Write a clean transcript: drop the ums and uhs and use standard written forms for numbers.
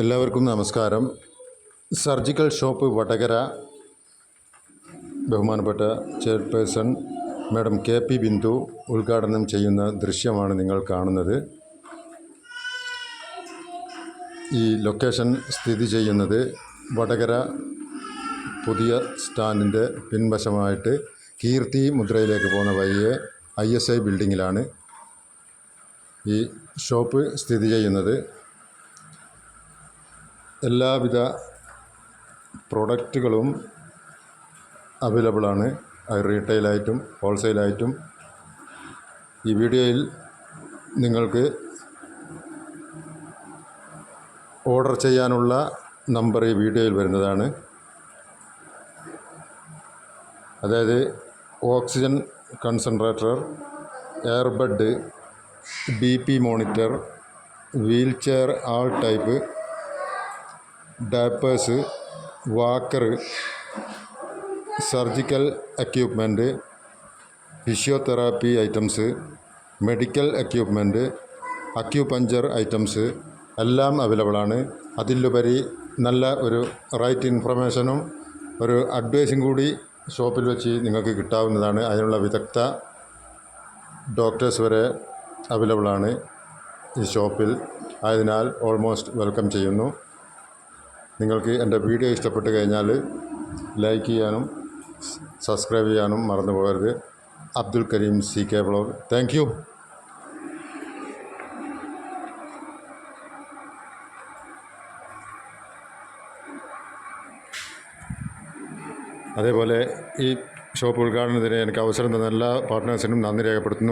എല്ലാവർക്കും നമസ്കാരം. Surgical shop Vadakara ബഹുമാനപ്പെട്ട ചെയർപേഴ്സൺ മാഡം KP ബിന്ദു ഉദ്ഘാടനം ചെയ്യുന്ന ദൃശ്യമാണ് നിങ്ങൾ കാണുന്നത്. ഈ ലൊക്കേഷൻ സ്ഥിതി ചെയ്യുന്നത് വടകര പുതിയ സ്റ്റാൻഡിൻ്റെ പിൻവശമായിട്ട് കീർത്തി മുദ്രയിലേക്ക് പോകുന്ന വഴിയെ ISI ബിൽഡിങ്ങിലാണ് ഈ ഷോപ്പ് സ്ഥിതി ചെയ്യുന്നത്. എല്ലാവിധ പ്രൊഡക്റ്റുകളും അവൈലബിളാണ്, റീറ്റെയിലായിട്ടും ഹോൾസെയിലായിട്ടും. ഈ വീഡിയോയിൽ നിങ്ങൾക്ക് ഓർഡർ ചെയ്യാനുള്ള നമ്പർ ഈ വീഡിയോയിൽ വരുന്നതാണ്. അതായത് oxygen concentrator, airbed, BP monitor, wheelchair all type, diapers, walker, surgical equipment, physiotherapy items, medical equipment, acupuncture items എല്ലാം അവൈലബിളാണ്. അതിലുപരി നല്ല ഒരു റൈറ്റ് ഇൻഫർമേഷനും ഒരു അഡ്വൈസും കൂടി ഷോപ്പിൽ വെച്ച് നിങ്ങൾക്ക് കിട്ടാവുന്നതാണ്. അതിനുള്ള വിദഗ്ധ ഡോക്ടേഴ്സ് വരെ അവൈലബിളാണ് ഈ ഷോപ്പിൽ. ആയതിനാൽ ഓൾമോസ്റ്റ് വെൽക്കം ചെയ്യുന്നു. നിങ്ങൾക്ക് എൻ്റെ വീഡിയോ ഇഷ്ടപ്പെട്ട് കഴിഞ്ഞാൽ ലൈക്ക് ചെയ്യാനും സബ്സ്ക്രൈബ് ചെയ്യാനും മറന്നു പോകരുത്. Abdul Kareem CK vlog. Thank you. അതേപോലെ ഈ ഷോപ്പ് ഉദ്ഘാടനത്തിന് എനിക്ക് അവസരം തന്ന എല്ലാ പാർട്ട്നേഴ്സിനും നന്ദി രേഖപ്പെടുത്തുന്നു.